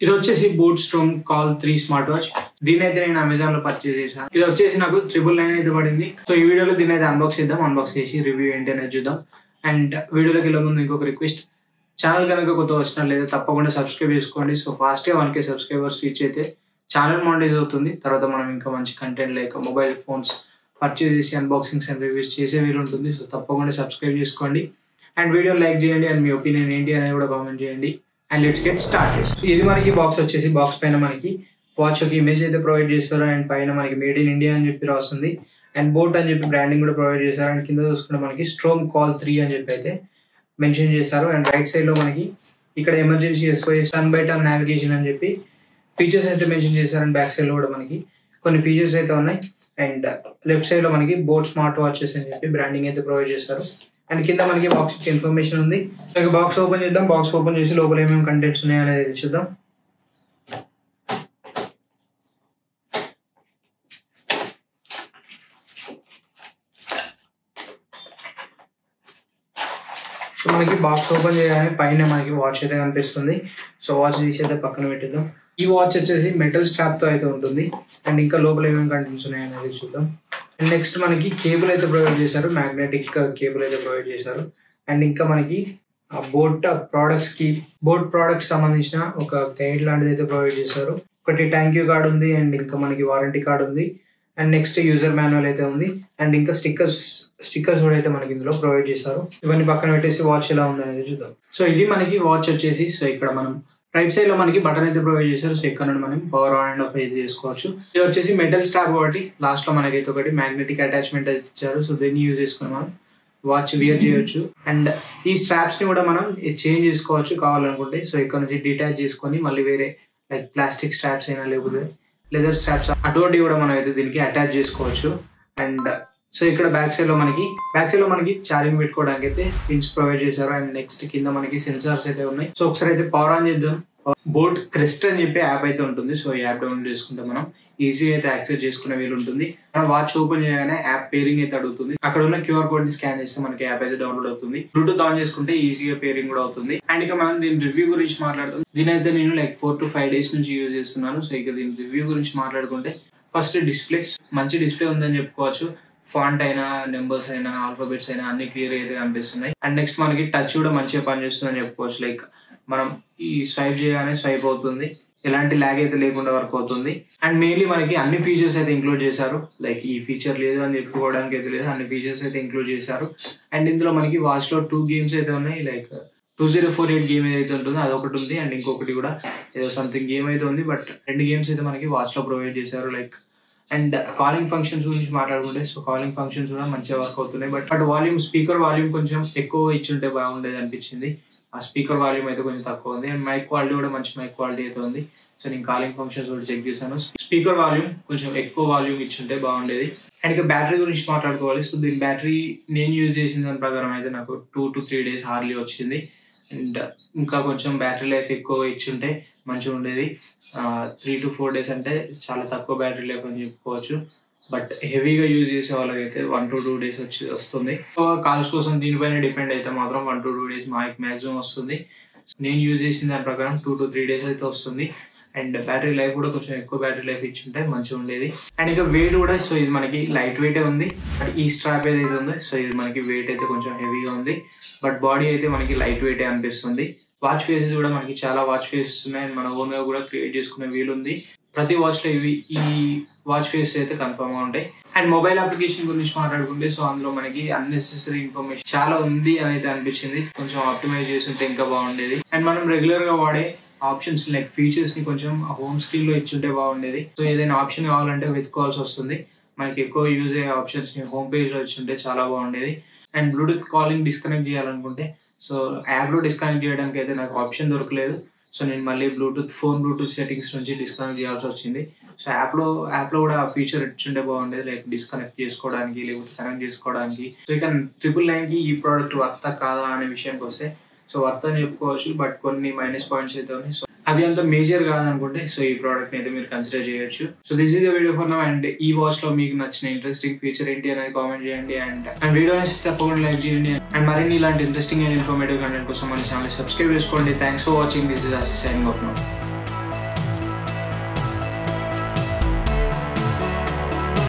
ఇది వచ్చేసి boat storm call 3 smart watch. దీని అయితే నేను అమెజాన్ లో పర్చేస్ చేశాను. ఇది వచ్చేసి నాకు 999 అయితే పడింది. సో ఈ వీడియోలో దీని అయితే అన్బాక్స్ చేసి రివ్యూ ఏంటి అనేది చూద్దాం. అండ్ వీడియోలోకి వెళ్ళే ముందు ఇంకొక రిక్వెస్ట్, ఛానల్ కనుక కొత్త వచ్చినా లేదా తప్పకుండా సబ్స్క్రైబ్ చేసుకోండి. సో ఫాస్ట్ గా 1K సబ్స్క్రైబర్స్ రీచ్ అయితే ఛానల్ మానిటైజ్ అవుతుంది. తర్వాత మనం ఇంకా మంచి content like mobile phones purchase చేసి అన్బాక్సింగ్స్ అండ్ రివ్యూస్ చేసే వీలు ఉంటుంది. సో తప్పకుండా సబ్స్క్రైబ్ చేసుకోండి అండ్ వీడియో లైక్ చేయండి అండ్ మీ ఒపీనియన్ ఏంటి అనేది కూడా కామెంట్ చేయండి. And let's get started. ఇది మనకి బాక్స్ వచ్చేసి, బాక్స్ పైన మనకి వాచ్ ఒక ఇమేజ్ అయితే ప్రొవైడ్ చేస్తారు అండ్ పైన మనకి మేడ్ ఇన్ ఇండియా అని చెప్పి రాస్తుంది అండ్ బోట్ అని చెప్పి బ్రాండింగ్ కూడా ప్రొవైడ్ చేశారు. అండ్ కింద చూసుకుంటే మనకి స్ట్రోమ్ కాల్ 3 అని చెప్పి అయితే మెన్షన్ చేశారు. అండ్ రైట్ సైడ్ లో మనకి ఇక్కడ emergency SOS turn by turn navigation అని చెప్పి ఫీచర్స్ అయితే మెన్షన్ చేశారు. అండ్ బ్యాక్ సైడ్ లో కూడా మనకి కొన్ని ఫీచర్స్ అయితే ఉన్నాయి. అండ్ లెఫ్ట్ సైడ్ లో మనకి బోట్ స్మార్ట్ వాచెస్ అని చెప్పి బ్రాండింగ్ అయితే ప్రొవైడ్ చేశారు. అండ్ కింద మనకి బాక్స్ ఇన్ఫర్మేషన్ ఉంది. సో బాక్స్ ఓపెన్ చేద్దాం. బాక్స్ ఓపెన్ చేసి లోపల ఏమేమి కంటెంట్స్ ఉన్నాయో అనేది చూద్దాం. సో మనకి బాక్స్ ఓపెన్ చేయగానే పైన మనకి వాచ్ అయితే కనిపిస్తుంది. సో వాచ్ తీసి అయితే పక్కన పెట్టిద్దాం. ఈ వాచ్ వచ్చేసి మెటల్ స్ట్రాప్ తో అయితే ఉంటుంది. అండ్ ఇంకా లోపల ఏమేమి కంటెంట్స్ ఉన్నాయో అనేది చూద్దాం. అండ్ నెక్స్ట్ మనకి కేబుల్ అయితే ప్రొవైడ్ చేశారు, మ్యాగ్నెటిక్ కేబుల్ అయితే ప్రొవైడ్ చేశారు. అండ్ ఇంకా మనకి బోట్ ప్రొడక్ట్స్ సంబంధించిన ఒక గైడ్ లాంటిది అయితే ప్రొవైడ్ చేశారు. ఒకటి థ్యాంక్ యూ కార్డ్ ఉంది అండ్ ఇంకా మనకి వారంటీ కార్డ్ ఉంది. అండ్ నెక్స్ట్ యూజర్ మాన్యువల్ అయితే ఉంది. అండ్ ఇంకా స్టిక్కర్స్ కూడా అయితే మనకి ఇందులో ప్రొవైడ్ చేశారు. ఇవన్నీ పక్కన పెట్టేసి వాచ్ ఎలా ఉంది అనేది చూద్దాం. సో ఇది మనకి వాచ్ వచ్చేసి, సో ఇక్కడ మనం రైట్ సైడ్ లో మనకి బటన్ అయితే ప్రొవైడ్ చేశారు. సో ఇక్కడ నుండి మనం పవర్ ఆన్ అండ్ ఆఫ్ అయితే చేసుకోవచ్చు. ఇది వచ్చేసి మెటల్ స్ట్రాప్ కాబట్టి లాస్ట్ లో మనకైతే ఒకటి మ్యాగ్నెటిక్ అటాచ్మెంట్ అయితే ఇచ్చారు. సో దీన్ని యూజ్ చేసుకుని మనం వాచ్ వియర్ చేయొచ్చు. అండ్ ఈ స్ట్రాప్స్ ని కూడా మనం చేంజ్ చేసుకోవచ్చు కావాలనుకుంటే. సో ఇక్కడ నుంచి డిటాచ్ చేసుకొని మళ్ళీ వేరే లైక్ ప్లాస్టిక్ స్ట్రాప్స్ అయినా లేకపోతే లెదర్ స్ట్రాప్స్ అటువంటివి కూడా మనం అయితే దీనికి అటాచ్ చేసుకోవచ్చు. అండ్ సో ఇక్కడ బ్యాక్ సైడ్ లో మనకి ఛార్జింగ్ పెట్టుకోవడానికి అయితే పిన్స్ ప్రొవైడ్ చేశారు. అండ్ నెక్స్ట్ కింద మనకి సెన్సార్స్ అయితే ఉన్నాయి. సో ఒకసారి అయితే పవర్ ఆన్ చేద్దాం. బోట్ క్రెస్ట్ అని చెప్పి యాప్ అయితే ఉంటుంది. సో ఈ యాప్ డౌన్లోడ్ చేసుకుంటే మనం ఈజీగా అయితే యాక్సెస్ చేసుకునే వీలు ఉంటుంది. మనం వాచ్ ఓపెన్ చేయగానే యాప్ పేరింగ్ అయితే అడుగుతుంది. అక్కడ ఉన్న QR కోడ్ ని స్కాన్ చేస్తే మనకి యాప్ అయితే డౌన్లోడ్ అవుతుంది. బ్లూటూత్ ఆన్ చేసుకుంటే ఈజీగా పేరింగ్ కూడా అవుతుంది. అండ్ ఇక మనం దీని రివ్యూ గురించి మాట్లాడుతుంది. దీని అయితే నేను లైక్ 4 to 5 days నుంచి యూజ్ చేస్తున్నాను. సో ఇక దీని రివ్యూ గురించి మాట్లాడుకుంటే ఫస్ట్ డిస్ప్లే, మంచి డిస్ప్లే ఉందని చెప్పుకోవచ్చు. ఫాంట్ అయినా, నెంబర్స్ అయినా, ఆల్ఫాబెట్స్ అయినా అన్ని క్లియర్ అయితే కనిపిస్తున్నాయి. అండ్ నెక్స్ట్ మనకి టచ్ కూడా మంచిగా పనిచేస్తుందని చెప్పుకోవచ్చు. లైక్ మనం ఈ స్వైప్ చేయగానే స్వైప్ అవుతుంది, ఎలాంటి ల్యాగ్ అయితే లేకుండా వర్క్ అవుతుంది. అండ్ మెయిన్లీ మనకి అన్ని ఫీచర్స్ అయితే ఇంక్లూడ్ చేశారు. లైక్ ఈ ఫీచర్ లేదు అని చెప్పుకోవడానికి అయితే లేదు, అన్ని ఫీచర్స్ అయితే ఇంక్లూడ్ చేశారు. అండ్ ఇందులో మనకి వాచ్ లో 2 గేమ్స్ అయితే ఉన్నాయి. లైక్ 2048 గేమ్ ఏదైతే ఉంటుందో అదొకటి ఉంది. అండ్ ఇంకొకటి కూడా ఏదో సంథింగ్ గేమ్ అయితే ఉంది. బట్ 2 గేమ్స్ అయితే మనకి వాచ్ లో ప్రొవైడ్ చేశారు. లైక్ అండ్ కాలింగ్ ఫంక్షన్స్ గురించి మాట్లాడుకుంటే, సో కాలింగ్ ఫంక్షన్స్ కూడా మంచిగా వర్క్ అవుతున్నాయి. బట్ స్పీకర్ వాల్యూమ్ కొంచెం ఎక్కువ ఇచ్చుంటే బాగుండేది అనిపించింది. ఆ స్పీకర్ వాల్యూమ్ అయితే కొంచెం తక్కువ ఉంది. అండ్ మైక్ క్వాలిటీ కూడా మంచి మైక్ క్వాలిటీ అయితే ఉంది. సో నేను కాలింగ్ ఫంక్షన్స్ కూడా చెక్ చేశాను. స్పీకర్ వాల్యూమ్ కొంచెం ఎక్కువ వాల్యూమ్ ఇచ్చుంటే బాగుండేది. అండ్ ఇక బ్యాటరీ గురించి మాట్లాడుకోవాలి. సో దీని బ్యాటరీ నేను యూజ్ చేసిన దాని ప్రకారం అయితే నాకు 2 to 3 days హార్డ్లీ వచ్చింది. అండ్ ఇంకా కొంచెం బ్యాటరీ లైఫ్ ఎక్కువ ఇచ్చుంటే మంచిగా ఉండేది. 3 to 4 days అంటే చాలా తక్కువ బ్యాటరీ లైఫ్ అని చెప్పుకోవచ్చు. బట్ హెవీగా యూజ్ చేసే వాళ్ళకైతే 1 to 2 days వస్తుంది. కాల్స్ కోసం దీనిపైన డిపెండ్ అయితే మాత్రం 1 to 2 days మాక్సిమం వస్తుంది. నేను యూజ్ చేసిన దాని ప్రకారం 2 to 3 days అయితే వస్తుంది. అండ్ బ్యాటరీ లైఫ్ కూడా కొంచెం ఎక్కువ బ్యాటరీ లైఫ్ ఇచ్చుంటే మంచిగా ఉండేది. అండ్ ఇక వెయిట్ కూడా, సో ఇది మనకి లైట్ వెయిట్ ఉంది. బట్ ఈ స్ట్రాప్ ఏదైతే ఉందో, సో ఇది మనకి వెయిట్ అయితే కొంచెం హెవీగా ఉంది. బట్ బాడీ అయితే మనకి లైట్ వెయిట్ అనిపిస్తుంది. వాచ్ ఫేసెస్ కూడా మనకి చాలా వాచ్ ఫేసెస్ ఉన్నాయి. మన ఓన్ గా కూడా క్రియేట్ చేసుకునే వీలుంది. ప్రతి వాచ్ లో ఈ వాచ్ ఫేస్ అయితే కన్ఫర్మ్ గా ఉంటాయి. అండ్ మొబైల్ అప్లికేషన్ గురించి మాట్లాడుకుంటే, సో అందులో మనకి అన్నెసెసరీ ఇన్ఫర్మేషన్ చాలా ఉంది అని అయితే అనిపించింది. కొంచెం ఆప్టిమైజ్ చేసి ఉంటే ఇంకా బాగుండేది. అండ్ మనం రెగ్యులర్ గా వాడే ఆప్షన్స్ లైక్ ఫీచర్స్ ని కొంచెం హోమ్ స్క్రీన్ లో ఇచ్చుంటే బాగుండేది. సో ఏదైనా ఆప్షన్ కావాలంటే వెతుకోవాల్సి వస్తుంది. మనకి ఎక్కువ యూజ్ అయ్యే ఆప్షన్స్ ని హోమ్ పేజ్ లో ఇచ్చుంటే చాలా బాగుండేది. అండ్ బ్లూటూత్ కాలింగ్ డిస్కనెక్ట్ చేయాలనుకుంటే, సో యాప్ లో డిస్కనెక్ట్ చేయడానికి అయితే నాకు ఆప్షన్ దొరకలేదు. సో నేను మళ్ళీ ఫోన్ బ్లూటూత్ సెట్టింగ్స్ నుంచి డిస్కనెక్ట్ చేయాల్సి వచ్చింది. సో యాప్ లో కూడా ఆ ఫీచర్ ఇచ్చుంటే బాగుండేది. లైక్ డిస్కనెక్ట్ చేసుకోవడానికి లేకపోతే కనెక్ట్ చేసుకోవడానికి. సో ఇక 999 కి ఈ ప్రోడక్ట్ వర్త్ కాదా అనే విషయానికి వస్తే, సో వర్త్ అని చెప్పుకోవచ్చు. బట్ కొన్ని మైనస్ పాయింట్స్ అయితే ఉన్నాయి. సో అది అంత మేజర్ కాదనుకుంటే, సో ఈ ప్రోడక్ట్ అయితే మీరు కన్సిడర్ చేయొచ్చు. So this is the video for now. And ఈ వాచ్ లో మీకు నచ్చిన ఇంట్రెస్టింగ్ ఫీచర్ ఏంటి అనేది కామెంట్ చేయండి. అండ్ వీడియో తప్పకుండా లైక్ చేయండి. అండ్ మరిన్ని ఇలాంటి ఇంట్రెస్టింగ్ అండ్ ఇన్ఫర్మేటివ్ కంటెంట్ కోసం మన ఛానల్ సబ్స్క్రైబ్ చేసుకోండి. Thanks for watching. This is Ashish signing off now.